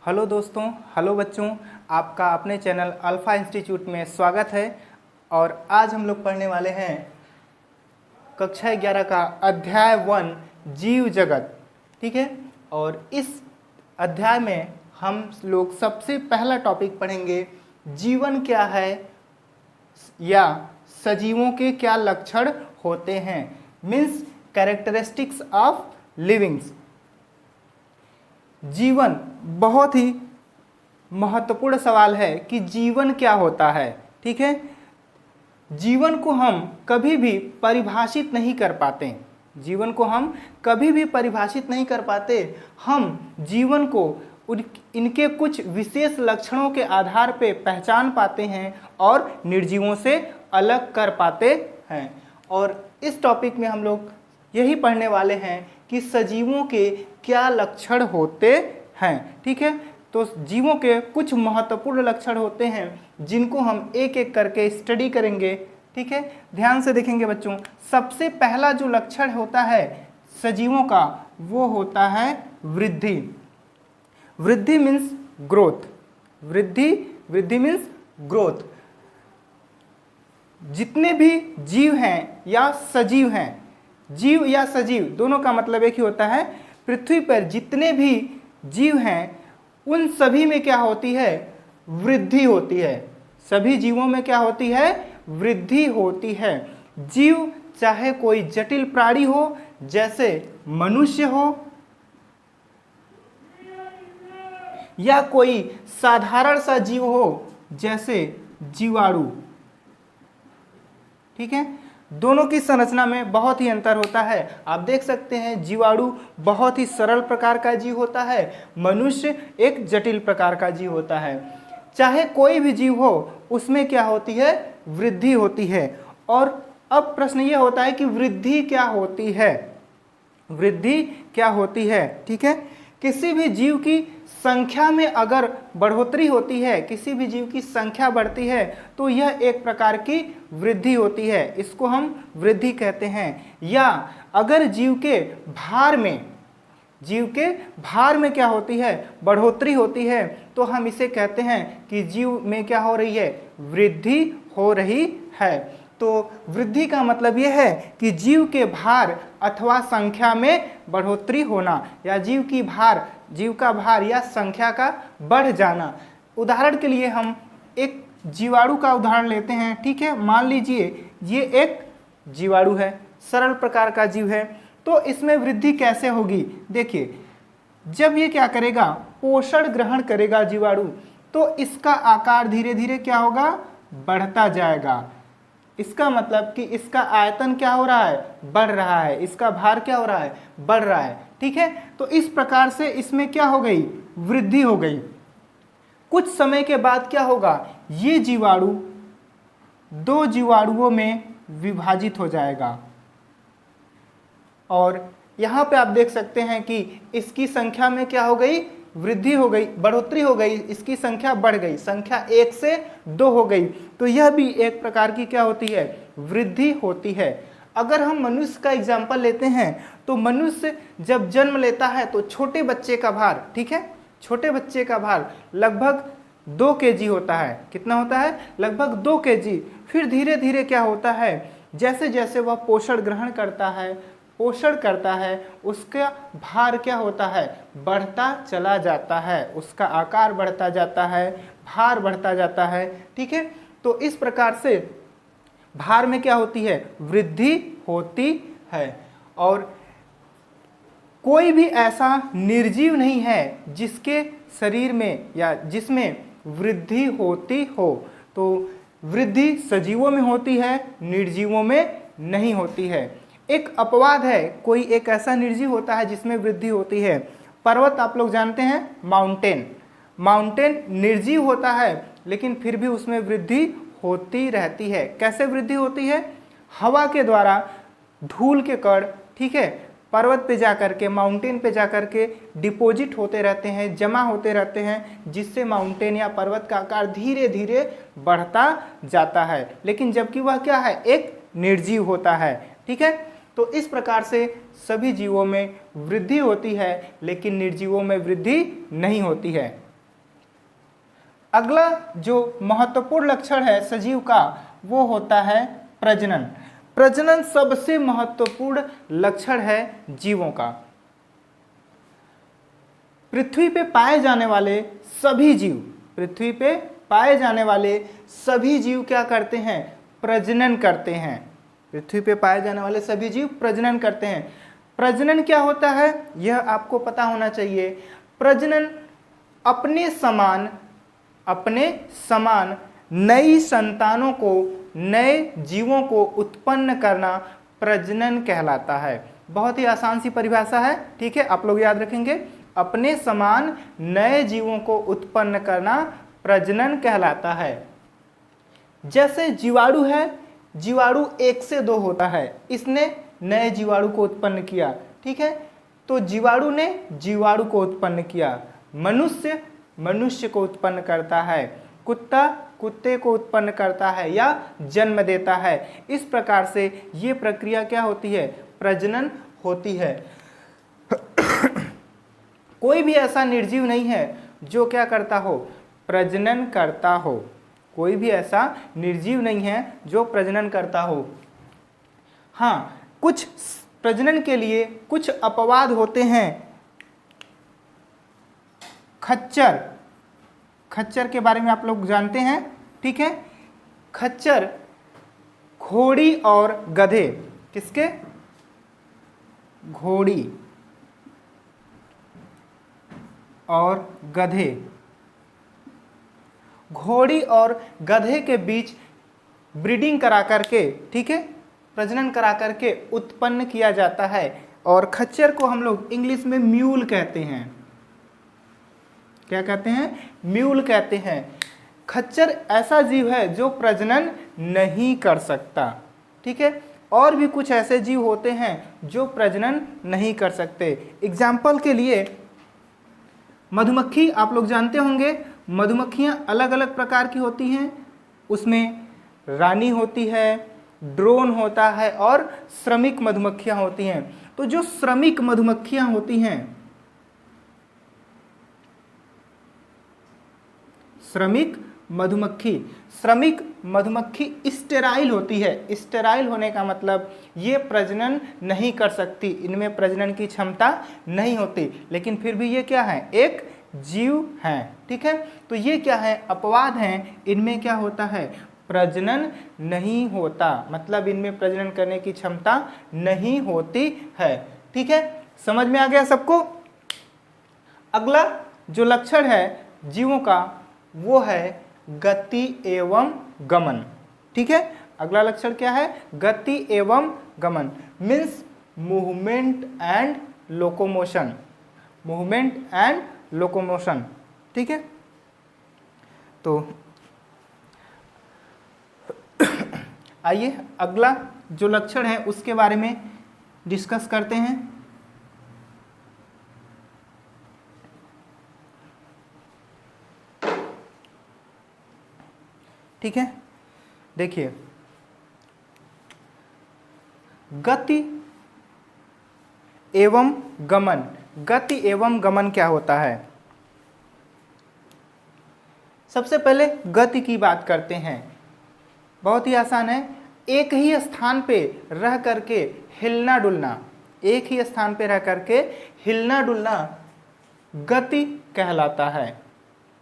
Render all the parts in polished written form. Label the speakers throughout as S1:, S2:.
S1: Hello दोस्तों, hello बच्चों, आपका अपने चैनल अल्फ़ा इंस्टीट्यूट में स्वागत है। और आज हम लोग पढ़ने वाले हैं कक्षा 11 का अध्याय 1 जीव जगत। ठीक है, और इस अध्याय में हम लोग सबसे पहला टॉपिक पढ़ेंगे जीवन क्या है या सजीवों के क्या लक्षण होते हैं, मीन्स कैरेक्टरिस्टिक्स ऑफ लिविंग्स। जीवन बहुत ही महत्वपूर्ण सवाल है कि जीवन क्या होता है। ठीक है, जीवन को हम कभी भी परिभाषित नहीं कर पाते। जीवन को हम कभी भी परिभाषित नहीं कर पाते। हम जीवन को इनके कुछ विशेष लक्षणों के आधार पे पहचान पाते हैं और निर्जीवों से अलग कर पाते हैं। और इस टॉपिक में हम लोग यही पढ़ने वाले हैं कि सजीवों के क्या लक्षण होते हैं। ठीक है, तो जीवों के कुछ महत्वपूर्ण लक्षण होते हैं जिनको हम एक एक करके स्टडी करेंगे। ठीक है, ध्यान से देखेंगे बच्चों। सबसे पहला जो लक्षण होता है सजीवों का वो होता है वृद्धि। वृद्धि मीन्स ग्रोथ। वृद्धि मीन्स ग्रोथ। जितने भी जीव हैं या सजीव हैं, जीव या सजीव दोनों का मतलब एक ही होता है। पृथ्वी पर जितने भी जीव हैं उन सभी में क्या होती है, वृद्धि होती है। सभी जीवों में क्या होती है, वृद्धि होती है। जीव चाहे कोई जटिल प्राणी हो जैसे मनुष्य हो या कोई साधारण सा जीव हो जैसे जीवाणु। ठीक है, दोनों की संरचना में बहुत ही अंतर होता है। आप देख सकते हैं जीवाणु बहुत ही सरल प्रकार का जीव होता है, मनुष्य एक जटिल प्रकार का जीव होता है। चाहे कोई भी जीव हो उसमें क्या होती है, वृद्धि होती है। और अब प्रश्न ये होता है कि वृद्धि क्या होती है, वृद्धि क्या होती है। ठीक है, किसी भी जीव की संख्या में अगर बढ़ोतरी होती है, किसी भी जीव की संख्या बढ़ती है तो यह एक प्रकार की वृद्धि होती है, इसको हम वृद्धि कहते हैं। या अगर जीव के भार में क्या होती है, बढ़ोतरी होती है, तो हम इसे कहते हैं कि जीव में क्या हो रही है, वृद्धि हो रही है। तो वृद्धि का मतलब यह है कि जीव के भार अथवा संख्या में बढ़ोतरी होना या जीव का भार या संख्या का बढ़ जाना। उदाहरण के लिए हम एक जीवाणु का उदाहरण लेते हैं। ठीक है, मान लीजिए ये एक जीवाणु है, सरल प्रकार का जीव है, तो इसमें वृद्धि कैसे होगी। देखिए, जब ये क्या करेगा, पोषण ग्रहण करेगा जीवाणु, तो इसका आकार धीरे धीरे क्या होगा, बढ़ता जाएगा। इसका मतलब कि इसका आयतन क्या हो रहा है, बढ़ रहा है, इसका भार क्या हो रहा है, बढ़ रहा है। ठीक है, तो इस प्रकार से इसमें क्या हो गई, वृद्धि हो गई। कुछ समय के बाद क्या होगा, ये जीवाणु दो जीवाणुओं में विभाजित हो जाएगा। और यहाँ पे आप देख सकते हैं कि इसकी संख्या में क्या हो गई, वृद्धि हो गई, बढ़ोतरी हो गई, इसकी संख्या बढ़ गई, संख्या 1 से 2 हो गई। तो यह भी एक प्रकार की क्या होती है, वृद्धि होती है। अगर हम मनुष्य का एग्जाम्पल लेते हैं तो मनुष्य जब जन्म लेता है तो छोटे बच्चे का भार, ठीक है, छोटे बच्चे का भार लगभग 2 kg होता है। कितना होता है, लगभग 2 kg। फिर धीरे धीरे क्या होता है, जैसे जैसे वह पोषण ग्रहण करता है, पोषण करता है, उसका भार क्या होता है, बढ़ता चला जाता है, उसका आकार बढ़ता जाता है, भार बढ़ता जाता है। ठीक है, तो इस प्रकार से भार में क्या होती है, वृद्धि होती है। और कोई भी ऐसा निर्जीव नहीं है जिसके शरीर में या जिसमें वृद्धि होती हो। तो वृद्धि सजीवों में होती है, निर्जीवों में नहीं होती है। एक अपवाद है, कोई एक ऐसा निर्जीव होता है जिसमें वृद्धि होती है। पर्वत आप लोग जानते हैं, माउंटेन निर्जीव होता है लेकिन फिर भी उसमें वृद्धि होती रहती है। कैसे वृद्धि होती है, हवा के द्वारा धूल के कण, ठीक है, पर्वत पे जाकर के, माउंटेन पे जाकर के डिपॉजिट होते रहते हैं, जमा होते रहते हैं, जिससे माउंटेन या पर्वत का आकार धीरे धीरे बढ़ता जाता है। लेकिन जबकि वह क्या है, एक निर्जीव होता है। ठीक है, तो इस प्रकार से सभी जीवों में वृद्धि होती है लेकिन निर्जीवों में वृद्धि नहीं होती है। अगला जो महत्वपूर्ण लक्षण है सजीव का वो होता है प्रजनन। प्रजनन सबसे महत्वपूर्ण लक्षण है जीवों का। पृथ्वी पे पाए जाने वाले सभी जीव, पृथ्वी पे पाए जाने वाले सभी जीव क्या करते हैं? प्रजनन करते हैं। पृथ्वी पे पाए जाने वाले सभी जीव प्रजनन करते हैं। प्रजनन क्या होता है यह आपको पता होना चाहिए। प्रजनन अपने समान नई संतानों को, नए जीवों को उत्पन्न करना प्रजनन कहलाता है। बहुत ही आसान सी परिभाषा है, ठीक है, आप लोग याद रखेंगे। अपने समान नए जीवों को उत्पन्न करना प्रजनन कहलाता है। जैसे जीवाणु है, जीवाणु 1 से 2 होता है, इसने नए जीवाणु को उत्पन्न किया, ठीक है, तो जीवाणु ने जीवाणु को उत्पन्न किया। मनुष्य मनुष्य को उत्पन्न करता है, कुत्ता कुत्ते को उत्पन्न करता है या जन्म देता है। इस प्रकार से ये प्रक्रिया क्या होती है? प्रजनन होती है। कोई भी ऐसा निर्जीव नहीं है जो क्या करता हो? प्रजनन करता हो। कोई भी ऐसा निर्जीव नहीं है जो प्रजनन करता हो। हाँ, कुछ प्रजनन के लिए कुछ अपवाद होते हैं। खच्चर, खच्चर के बारे में आप लोग जानते हैं, ठीक है। खच्चर घोड़ी और गधे, किसके? घोड़ी और गधे, घोड़ी और गधे के बीच ब्रीडिंग करा करके, ठीक है, प्रजनन करा करके उत्पन्न किया जाता है। और खच्चर को हम लोग इंग्लिश में म्यूल कहते हैं। क्या कहते हैं? म्यूल कहते हैं। खच्चर ऐसा जीव है जो प्रजनन नहीं कर सकता, ठीक है। और भी कुछ ऐसे जीव होते हैं जो प्रजनन नहीं कर सकते। एग्जाम्पल के लिए मधुमक्खी, आप लोग जानते होंगे, मधुमक्खियां अलग अलग प्रकार की होती हैं। उसमें रानी होती है, ड्रोन होता है और श्रमिक मधुमक्खियां होती हैं। तो जो श्रमिक मधुमक्खियां होती हैं, श्रमिक मधुमक्खी स्टेराइल होती है। स्टेराइल होने का मतलब ये प्रजनन नहीं कर सकती, इनमें प्रजनन की क्षमता नहीं होती, लेकिन फिर भी ये क्या है? एक जीव है, ठीक है। तो ये क्या है? अपवाद हैं। इनमें क्या होता है? प्रजनन नहीं होता, मतलब इनमें प्रजनन करने की क्षमता नहीं होती है, ठीक है। समझ में आ गया सबको? अगला जो लक्षण है जीवों का वो है गति एवं गमन, ठीक है। अगला लक्षण क्या है? गति एवं गमन, means movement and locomotion, movement and locomotion, ठीक है। तो आइए अगला जो लक्षण है उसके बारे में डिस्कस करते हैं। ठीक है, देखिए, गति एवं गमन। गति एवं गमन क्या होता है? सबसे पहले गति की बात करते हैं। बहुत ही आसान है। एक ही स्थान पे रह करके हिलना डुलना, एक ही स्थान पे रह करके हिलना डुलना गति कहलाता है,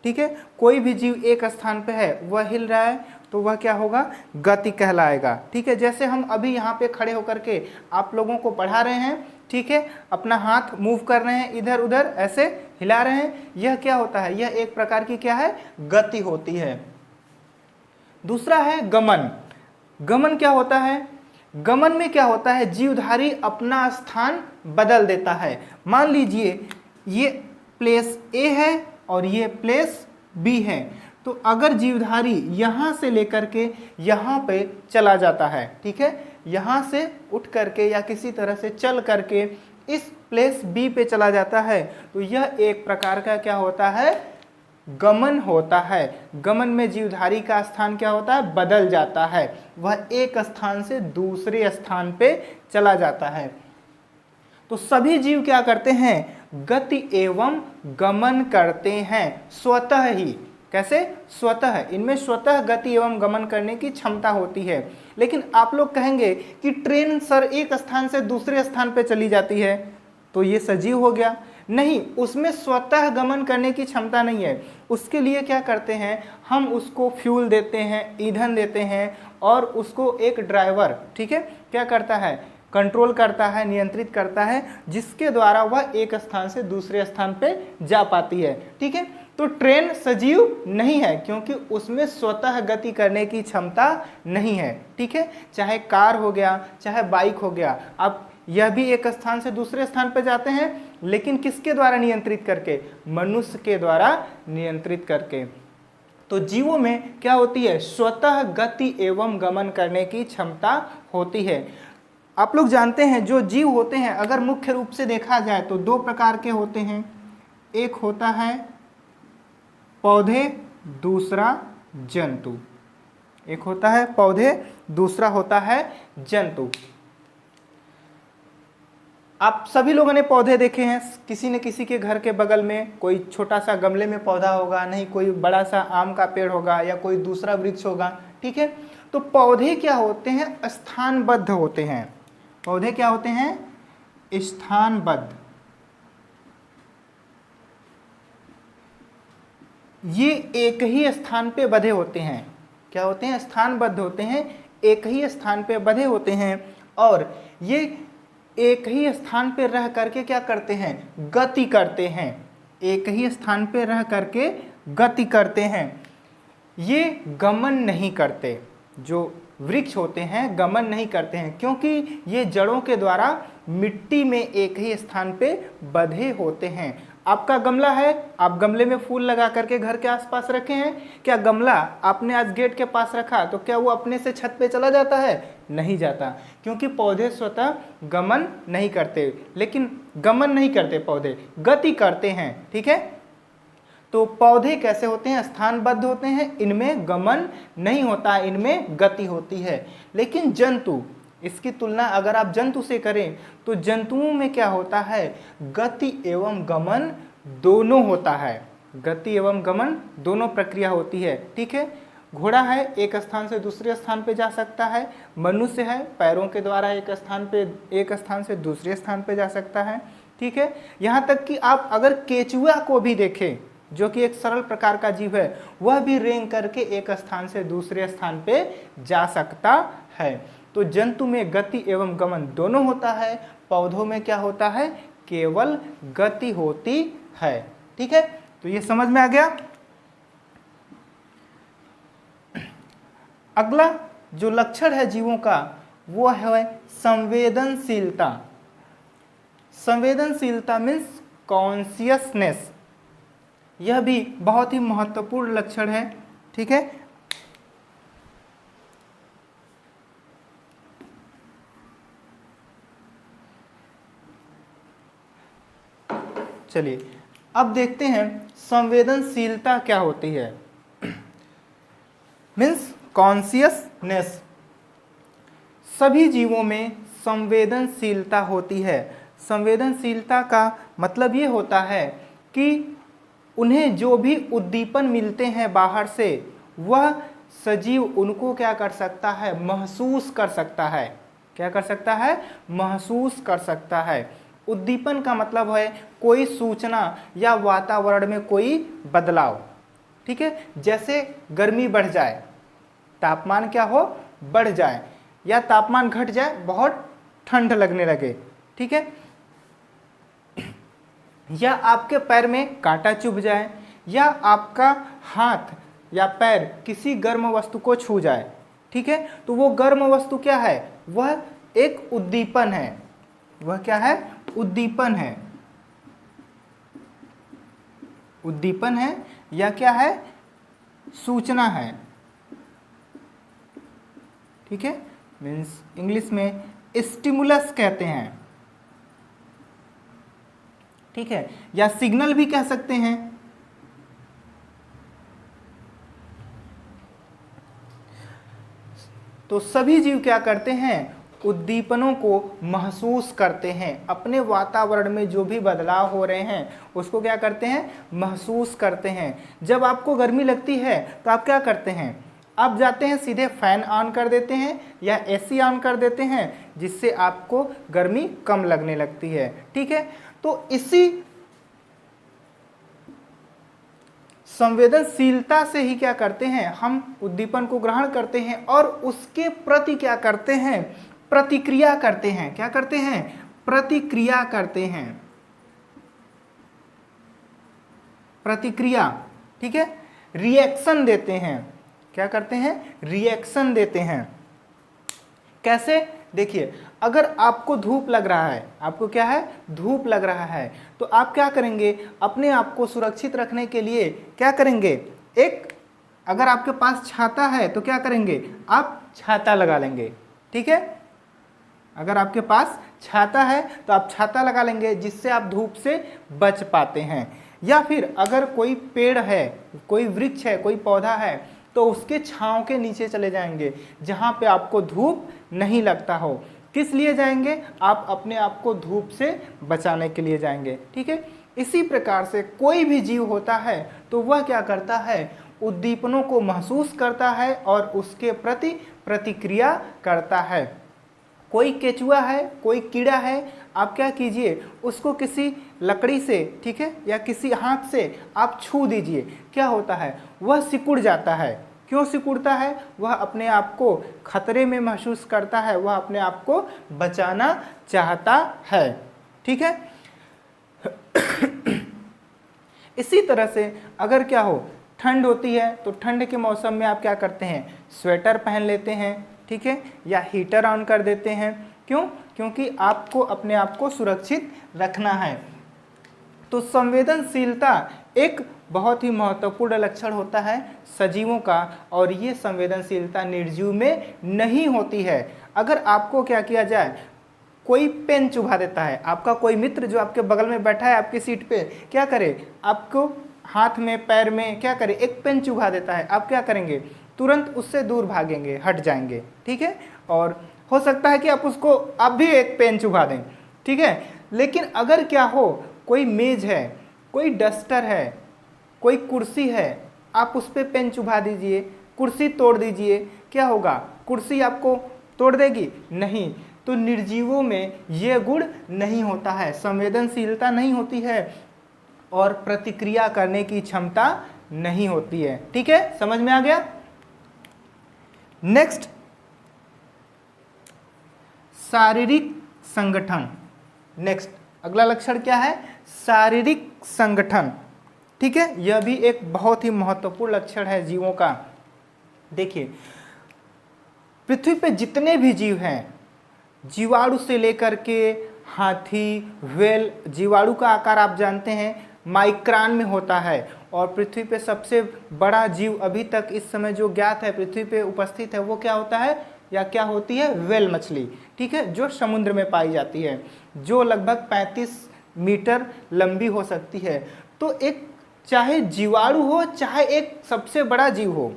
S1: ठीक है। कोई भी जीव एक स्थान पे है, वह हिल रहा है तो वह क्या होगा? गति कहलाएगा, ठीक है। जैसे हम अभी यहाँ पे खड़े होकर के आप लोगों को पढ़ा रहे हैं, ठीक है, अपना हाथ मूव कर रहे हैं, इधर उधर ऐसे हिला रहे हैं, यह क्या होता है? यह एक प्रकार की क्या है? गति होती है। दूसरा है गमन। गमन क्या होता है? गमन में क्या होता है? जीवधारी अपना स्थान बदल देता है। मान लीजिए ये प्लेस ए है और ये प्लेस बी है, तो अगर जीवधारी यहाँ से लेकर के यहाँ पे चला जाता है, ठीक है, यहाँ से उठ करके या किसी तरह से चल करके इस प्लेस बी पे चला जाता है, तो यह एक प्रकार का क्या होता है? गमन होता है। गमन में जीवधारी का स्थान क्या होता है? बदल जाता है, वह एक स्थान से दूसरे स्थान पे चला जाता है। तो सभी जीव क्या करते हैं? गति एवं गमन करते हैं स्वतः ही, कैसे? स्वतः, इनमें स्वतः गति एवं गमन करने की क्षमता होती है। लेकिन आप लोग कहेंगे कि ट्रेन सर एक स्थान से दूसरे स्थान पे चली जाती है, तो ये सजीव हो गया? नहीं, उसमें स्वतः गमन करने की क्षमता नहीं है। उसके लिए क्या करते हैं, हम उसको फ्यूल देते हैं, ईंधन देते हैं, और उसको एक ड्राइवर, ठीक है, क्या करता है, कंट्रोल करता है, नियंत्रित करता है, जिसके द्वारा वह एक स्थान से दूसरे स्थान पे जा पाती है। ठीक है, तो ट्रेन सजीव नहीं है क्योंकि उसमें स्वतः गति करने की क्षमता नहीं है। ठीक है, चाहे कार हो गया, चाहे बाइक हो गया, अब यह भी एक स्थान से दूसरे स्थान पर जाते हैं, लेकिन किसके द्वारा नियंत्रित करके? मनुष्य के द्वारा नियंत्रित करके। तो जीवों में क्या होती है? स्वतः गति एवं गमन करने की क्षमता होती है। आप लोग जानते हैं जो जीव होते हैं, अगर मुख्य रूप से देखा जाए तो दो प्रकार के होते हैं। एक होता है पौधे, दूसरा जंतु। एक होता है पौधे, दूसरा होता है जंतु। आप सभी लोगों ने पौधे देखे हैं, किसी न किसी के घर के बगल में कोई छोटा सा गमले में पौधा होगा, नहीं कोई बड़ा सा आम का पेड़ होगा या कोई दूसरा वृक्ष होगा। ठीक है, तो पौधे क्या होते हैं? स्थानबद्ध होते हैं। पौधे क्या होते हैं? स्थानबद्ध। ये एक ही स्थान पे बंधे होते हैं। क्या होते हैं? स्थानबद्ध होते हैं, एक ही स्थान पे बंधे होते हैं, और ये एक ही स्थान पे रह करके क्या करते हैं? गति करते हैं। एक ही स्थान पे रह करके गति करते हैं। ये गमन नहीं करते। जो वृक्ष होते हैं गमन नहीं करते हैं, क्योंकि ये जड़ों के द्वारा मिट्टी में एक ही स्थान पे बंधे होते हैं। आपका गमला है, आप गमले में फूल लगा करके घर के आसपास रखे हैं, क्या गमला आपने आज गेट के पास रखा तो क्या वो अपने से छत पे चला जाता है? नहीं जाता, क्योंकि पौधे स्वतः गमन नहीं करते। लेकिन गमन नहीं करते पौधे, गति करते हैं। ठीक है, तो पौधे कैसे होते हैं? स्थानबद्ध होते हैं, इनमें गमन नहीं होता, इनमें गति होती है। लेकिन जंतु, इसकी तुलना अगर आप जंतु से करें तो जंतुओं में क्या होता है? गति एवं गमन दोनों होता है। गति एवं गमन दोनों प्रक्रिया होती है। ठीक है, घोड़ा है, एक स्थान से दूसरे स्थान पे जा सकता है। मनुष्य है, पैरों के द्वारा एक स्थान से दूसरे स्थान पे जा सकता है। ठीक है, यहाँ तक कि आप अगर केचुआ को भी देखें, जो कि एक सरल प्रकार का जीव है, वह भी रेंग करके एक स्थान से दूसरे स्थान पे जा सकता है। तो जंतु में गति एवं गमन दोनों होता है, पौधों में क्या होता है? केवल गति होती है। ठीक है, तो ये समझ में आ गया। अगला जो लक्षण है जीवों का वो है संवेदनशीलता। संवेदनशीलता मीन्स कॉन्शियसनेस। यह भी बहुत ही महत्वपूर्ण लक्षण है। ठीक है, चलिए अब देखते हैं संवेदनशीलता क्या होती है। Means consciousness. सभी जीवों में संवेदनशीलता होती है। संवेदनशीलता का मतलब ये होता है कि उन्हें जो भी उद्दीपन मिलते हैं बाहर से, वह सजीव उनको क्या कर सकता है? महसूस कर सकता है। क्या कर सकता है? महसूस कर सकता है। उद्दीपन का मतलब है कोई सूचना या वातावरण में कोई बदलाव। ठीक है, जैसे गर्मी बढ़ जाए, तापमान क्या हो? बढ़ जाए, या तापमान घट जाए, बहुत ठंड लगने लगे। ठीक है, या आपके पैर में कांटा चुभ जाए, या आपका हाथ या पैर किसी गर्म वस्तु को छू जाए। ठीक है, तो वो गर्म वस्तु क्या है? वह एक उद्दीपन है। वह क्या है? उद्दीपन है। उद्दीपन है या क्या है? सूचना है। ठीक है, मीन्स इंग्लिश में स्टिमुलस कहते हैं। ठीक है, या सिग्नल भी कह सकते हैं। तो सभी जीव क्या करते हैं? उद्दीपनों को महसूस करते हैं। अपने वातावरण में जो भी बदलाव हो रहे हैं उसको क्या करते हैं, महसूस करते हैं। जब आपको गर्मी लगती है तो आप क्या करते हैं, आप जाते हैं सीधे फैन ऑन कर देते हैं या एसी ऑन कर देते हैं, जिससे आपको गर्मी कम लगने लगती है। ठीक है, तो इसी संवेदनशीलता से ही क्या करते हैं, हम उद्दीपन को ग्रहण करते हैं और उसके प्रति क्या करते हैं, प्रतिक्रिया करते हैं। क्या करते हैं, प्रतिक्रिया करते हैं, प्रतिक्रिया। ठीक है, रिएक्शन देते हैं। क्या करते हैं, रिएक्शन देते हैं। कैसे, देखिए, अगर आपको धूप लग रहा है, आपको क्या है, धूप लग रहा है, तो आप क्या करेंगे, अपने आप को सुरक्षित रखने के लिए क्या करेंगे, एक, अगर आपके पास छाता है तो क्या करेंगे, आप छाता लगा लेंगे। ठीक है, अगर आपके पास छाता है तो आप छाता लगा लेंगे, जिससे आप धूप से बच पाते हैं। या फिर अगर कोई पेड़ है, कोई वृक्ष है, कोई पौधा है, तो उसके छांव के नीचे चले जाएंगे जहां पे आपको धूप नहीं लगता हो। किस लिए जाएंगे, आप अपने आप को धूप से बचाने के लिए जाएंगे। ठीक है, इसी प्रकार से कोई भी जीव होता है तो वह क्या करता है, उद्दीपनों को महसूस करता है और उसके प्रति प्रतिक्रिया करता है। कोई केचुआ है, कोई कीड़ा है, आप क्या कीजिए, उसको किसी लकड़ी से, ठीक है, या किसी हाथ से आप छू दीजिए, क्या होता है, वह सिकुड़ जाता है। क्यों सिकुड़ता है, वह अपने आप को खतरे में महसूस करता है, वह अपने आप को बचाना चाहता है। ठीक है, इसी तरह से अगर क्या हो, ठंड होती है तो ठंड के मौसम में आप क्या करते हैं, स्वेटर पहन लेते हैं। ठीक है, या हीटर ऑन कर देते हैं। क्यों, क्योंकि आपको अपने आप को सुरक्षित रखना है। तो संवेदनशीलता एक बहुत ही महत्वपूर्ण लक्षण होता है सजीवों का, और ये संवेदनशीलता निर्जीव में नहीं होती है। अगर आपको क्या किया जाए, कोई पेन चुभा देता है, आपका कोई मित्र जो आपके बगल में बैठा है आपकी सीट पे, क्या करे, आपको हाथ में पैर में क्या करे, एक पेन चुभा देता है, आप क्या करेंगे, तुरंत उससे दूर भागेंगे, हट जाएंगे। ठीक है, और हो सकता है कि आप भी एक पेन चुभा दें। ठीक है, लेकिन अगर क्या हो, कोई मेज है, कोई डस्टर है, कोई कुर्सी है, आप उस पर पेन चुभा दीजिए, कुर्सी तोड़ दीजिए, क्या होगा, कुर्सी आपको तोड़ देगी, नहीं। तो निर्जीवों में यह गुण नहीं होता है, संवेदनशीलता नहीं होती है और प्रतिक्रिया करने की क्षमता नहीं होती है। ठीक है, समझ में आ गया। नेक्स्ट, शारीरिक संगठन। नेक्स्ट अगला लक्षण क्या है, शारीरिक संगठन। ठीक है, यह भी एक बहुत ही महत्वपूर्ण लक्षण है जीवों का। देखिए, पृथ्वी पे जितने भी जीव हैं, जीवाणु से लेकर के हाथी, व्हेल, जीवाणु का आकार आप जानते हैं माइक्रान में होता है, और पृथ्वी पे सबसे बड़ा जीव अभी तक इस समय जो ज्ञात है पृथ्वी पे उपस्थित है, वो क्या होता है या क्या होती है, व्हेल मछली। ठीक है, जो समुद्र में पाई जाती है, जो लगभग 35 मीटर लंबी हो सकती है। तो एक, चाहे जीवाणु हो, चाहे एक सबसे बड़ा जीव हो,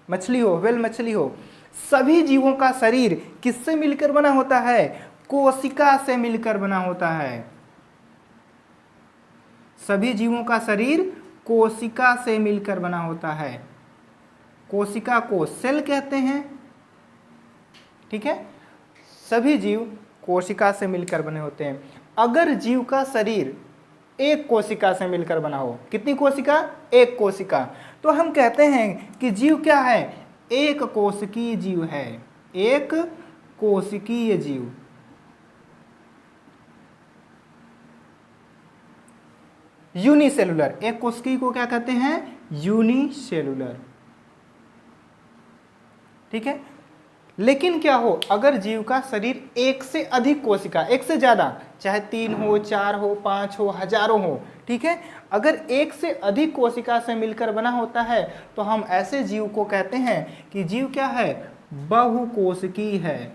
S1: मछली हो, व्हेल मछली हो, सभी जीवों का शरीर किससे मिलकर बना होता है, कोशिका से मिलकर बना होता है। सभी जीवों का शरीर कोशिका से मिलकर बना होता है। कोशिका को सेल कहते हैं। ठीक है, सभी जीव कोशिका से मिलकर बने होते हैं। अगर जीव का शरीर एक कोशिका से मिलकर बना हो, कितनी कोशिका, एक कोशिका, तो हम कहते हैं कि जीव क्या है, एक कोशिकीय जीव है, एक कोशिकीय जीव। यूनिसेलुलर, एक कोशिकी को क्या कहते हैं, यूनिसेलुलर। ठीक है, लेकिन क्या हो, अगर जीव का शरीर एक से अधिक कोशिका, एक से ज्यादा, चाहे 3 हो, 4 हो, 5 हो, हजारों हो, ठीक है, अगर एक से अधिक कोशिका से मिलकर बना होता है तो हम ऐसे जीव को कहते हैं कि जीव क्या है, बहुकोशिकीय है।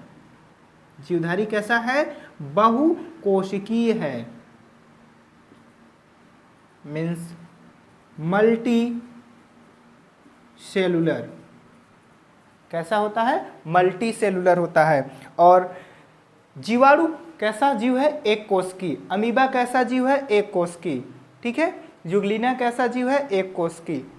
S1: जीवधारी कैसा है, बहुकोशिकीय है, मीन्स मल्टी सेलुलर। कैसा होता है, मल्टी सेलुलर होता है। और जीवाणु कैसा जीव है? एक कोष की। अमीबा कैसा जीव है? एक कोष की। ठीक है। जुगलिना कैसा जीव है? एक कोष की।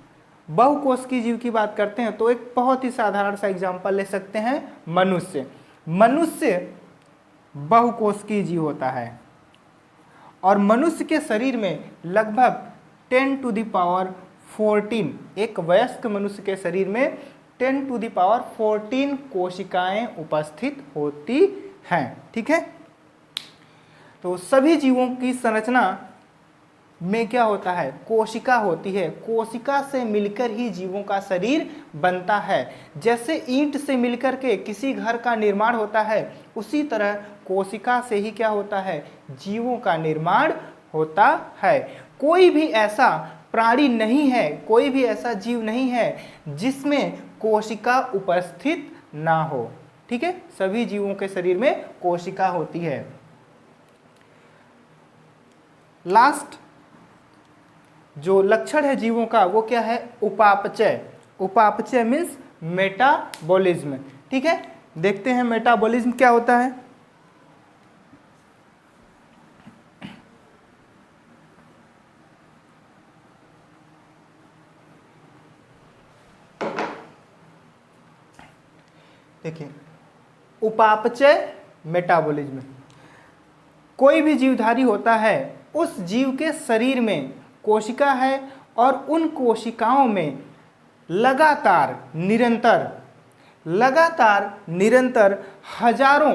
S1: बहुकोष की जीव की बात करते हैं तो एक बहुत ही साधारण सा एग्जांपल ले सकते हैं, मनुष्य। मनुष्य बहुकोष की जीव होता है और मनुष्य के शरीर में लगभग 10⁻14, एक वयस्क मनुष्य के शरीर में 10⁻14 कोशिकाएं उपस्थित होती हैं। ठीक है। तो सभी जीवों की संरचना में क्या होता है? कोशिका होती है। कोशिका से मिलकर ही जीवों का शरीर बनता है। जैसे ईंट से मिलकर के किसी घर का निर्माण होता है, उसी तरह कोशिका से ही क्या होता है? जीवों का निर्माण होता है। कोई भी ऐसा प्राणी नहीं है, कोई भी ऐसा जीव नहीं है जिसमें कोशिका उपस्थित ना हो। ठीक है। सभी जीवों के शरीर में कोशिका होती है। लास्ट जो लक्षण है जीवों का वो क्या है? उपापचय। उपापचय मीन्स मेटाबॉलिज्म। ठीक है। देखते हैं मेटाबॉलिज्म क्या होता है। देखिए, उपापचय मेटाबॉलिज्म। कोई भी जीवधारी होता है, उस जीव के शरीर में कोशिका है और उन कोशिकाओं में लगातार निरंतर हजारों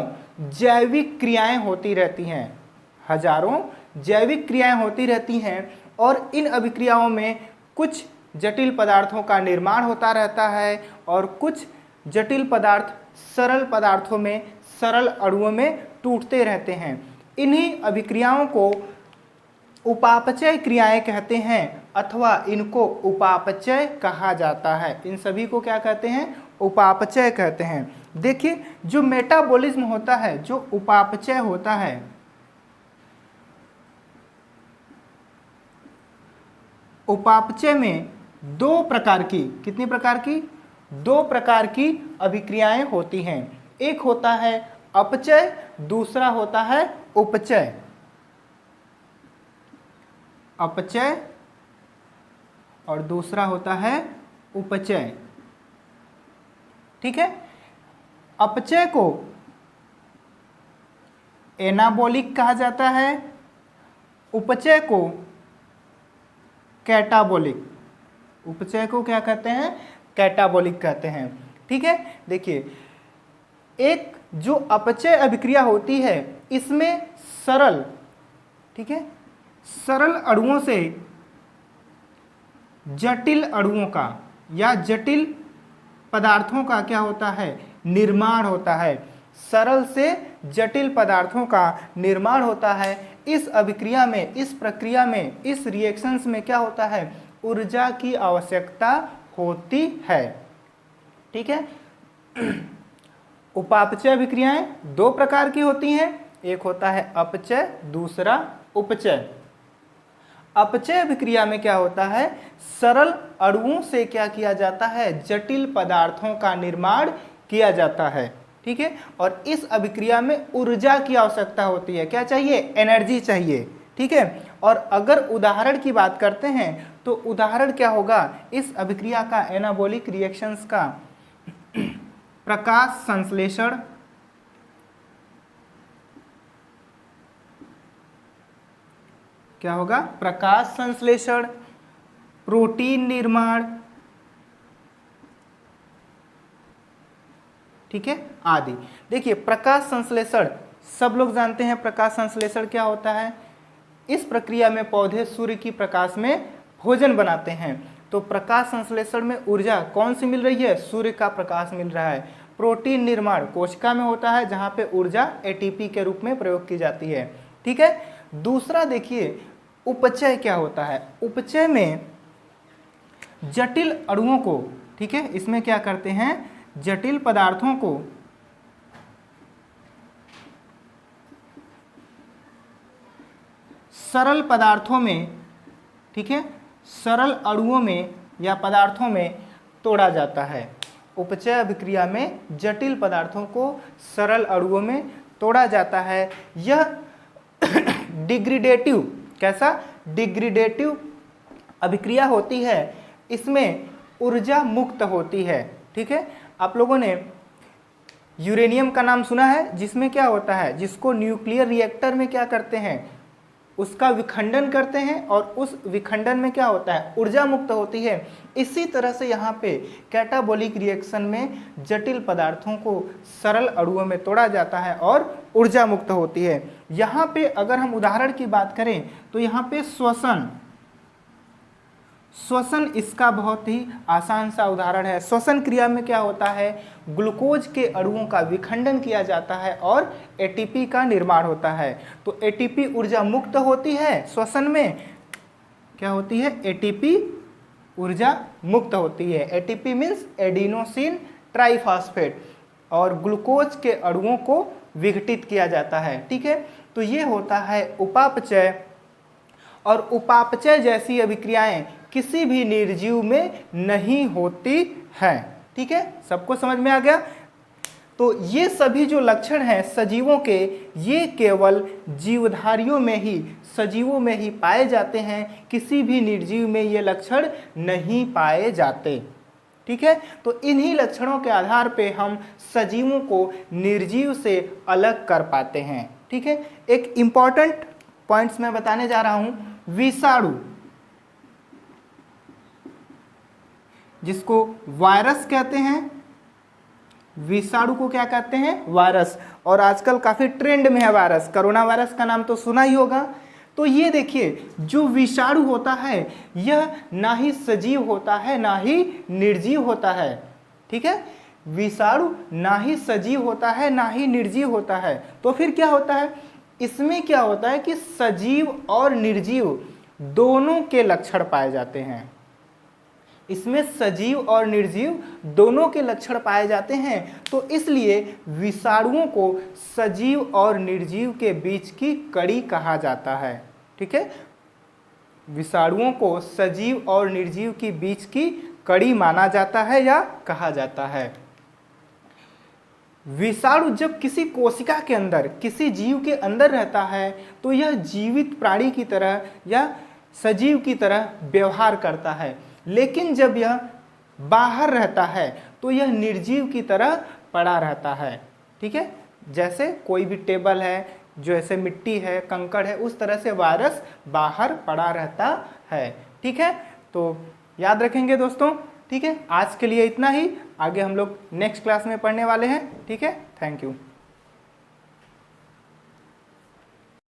S1: जैविक क्रियाएं होती रहती हैं। हजारों जैविक क्रियाएं होती रहती हैं और इन अभिक्रियाओं में कुछ जटिल पदार्थों का निर्माण होता रहता है और कुछ जटिल पदार्थ सरल पदार्थों में, सरल अणुओं में टूटते रहते हैं। इन्हीं अभिक्रियाओं को उपापचय क्रियाएं कहते हैं अथवा इनको उपापचय कहा जाता है। इन सभी को क्या कहते हैं? उपापचय कहते हैं। देखिए, जो मेटाबॉलिज्म होता है, जो उपापचय होता है, उपापचय में दो प्रकार की, कितनी प्रकार की? दो प्रकार की अभिक्रियाएं होती हैं। एक होता है अपचय, दूसरा होता है उपचय। अपचय और दूसरा होता है उपचय। ठीक है। अपचय को एनाबॉलिक कहा जाता है, उपचय को कैटाबॉलिक। उपचय को क्या कहते हैं? कैटाबॉलिक कहते हैं। ठीक है। देखिए, एक जो अपचय अभिक्रिया होती है, इसमें सरल, ठीक है, सरल अणुओं से जटिल अणुओं का या जटिल पदार्थों का क्या होता है? निर्माण होता है। सरल से जटिल पदार्थों का निर्माण होता है। इस अभिक्रिया में, इस प्रक्रिया में, इस रिएक्शंस में क्या होता है? ऊर्जा की आवश्यकता होती है। ठीक है। उपापचय अभिक्रियाएं दो प्रकार की होती हैं, एक होता है अपचय, दूसरा उपचय। अपचय अभिक्रिया में क्या होता है? सरल अणुओं से क्या किया जाता है? जटिल पदार्थों का निर्माण किया जाता है। ठीक है। और इस अभिक्रिया में ऊर्जा की आवश्यकता होती है। क्या चाहिए? एनर्जी चाहिए। ठीक है। और अगर उदाहरण की बात करते हैं तो उदाहरण क्या होगा इस अभिक्रिया का, एनाबॉलिक रिएक्शंस का? प्रकाश संश्लेषण, क्या होगा? प्रकाश संश्लेषण, प्रोटीन निर्माण, ठीक है, आदि। देखिए, प्रकाश संश्लेषण सब लोग जानते हैं। प्रकाश संश्लेषण क्या होता है? इस प्रक्रिया में पौधे सूर्य की प्रकाश में भोजन बनाते हैं। तो प्रकाश संश्लेषण में ऊर्जा कौन सी मिल रही है? सूर्य का प्रकाश मिल रहा है। प्रोटीन निर्माण कोशिका में होता है, जहां पे ऊर्जा एटीपी के रूप में प्रयोग की जाती है। ठीक है। दूसरा देखिए, उपचय क्या होता है? उपचय में जटिल अणुओं को, ठीक है, इसमें क्या करते हैं? जटिल पदार्थों को सरल पदार्थों में, ठीक है, सरल अणुओं में या पदार्थों में तोड़ा जाता है। उपचय अभिक्रिया में जटिल पदार्थों को सरल अणुओं में तोड़ा जाता है। यह डिग्रेडेटिव, कैसा डिग्रेडेटिव अभिक्रिया होती है, इसमें ऊर्जा मुक्त होती है। ठीक है, आप लोगों ने यूरेनियम का नाम सुना है, जिसमें क्या होता है, जिसको न्यूक्लियर रिएक्टर में क्या करते हैं, उसका विखंडन करते हैं और उस विखंडन में क्या होता है, ऊर्जा मुक्त होती है। इसी तरह से यहाँ पे कैटाबॉलिक रिएक्शन में जटिल पदार्थों को सरल अणुओं में तोड़ा जाता है और ऊर्जा मुक्त होती है। यहाँ पे अगर हम उदाहरण की बात करें तो यहाँ पे श्वसन इसका बहुत ही आसान सा उदाहरण है। श्वसन क्रिया में क्या होता है, ग्लूकोज के अणुओं का विखंडन किया जाता है और एटीपी का निर्माण होता है। तो एटीपी ऊर्जा मुक्त होती है, श्वसन में क्या होती है, एटीपी ऊर्जा मुक्त होती है। एटीपी मीन्स एडिनोसिन ट्राइफॉस्फेट, और ग्लूकोज के अणुओं को विघटित किया जाता है। ठीक है, तो ये होता है उपापचय, और उपापचय जैसी अभिक्रियाएं किसी भी निर्जीव में नहीं होती हैं। ठीक है, सबको समझ में आ गया। तो ये सभी जो लक्षण हैं सजीवों के, ये केवल जीवधारियों में ही, सजीवों में ही पाए जाते हैं, किसी भी निर्जीव में ये लक्षण नहीं पाए जाते। ठीक है, तो इन्हीं लक्षणों के आधार पे हम सजीवों को निर्जीव से अलग कर पाते हैं। ठीक है, एक इंपॉर्टेंट पॉइंट्स मैं बताने जा रहा हूं। विषाणु, जिसको वायरस कहते हैं, विषाणु को क्या कहते हैं, वायरस। और आजकल काफी ट्रेंड में है वायरस, कोरोना वायरस का नाम तो सुना ही होगा। तो ये देखिए, जो विषाणु होता है यह ना ही सजीव होता है ना ही निर्जीव होता है। ठीक है, विषाणु ना ही सजीव होता है ना ही निर्जीव होता है। तो फिर क्या होता है, इसमें क्या होता है कि सजीव और निर्जीव दोनों के लक्षण पाए जाते हैं। इसमें सजीव और निर्जीव दोनों के लक्षण पाए जाते हैं। तो इसलिए विषाणुओं को सजीव और निर्जीव के बीच की कड़ी कहा जाता है। ठीक है, विषाणुओं को सजीव और निर्जीव के बीच की कड़ी माना जाता है या कहा जाता है। विषाणु जब किसी कोशिका के अंदर, किसी जीव के अंदर रहता है तो यह जीवित प्राणी की तरह या सजीव की तरह व्यवहार करता है, लेकिन जब यह बाहर रहता है तो यह निर्जीव की तरह पड़ा रहता है। ठीक है, जैसे कोई भी टेबल है, जो ऐसे मिट्टी है, कंकड़ है, उस तरह से वायरस बाहर पड़ा रहता है। ठीक है, तो याद रखेंगे दोस्तों। ठीक है, आज के लिए इतना ही, आगे हम लोग नेक्स्ट क्लास में पढ़ने वाले हैं। ठीक है, थैंक यू।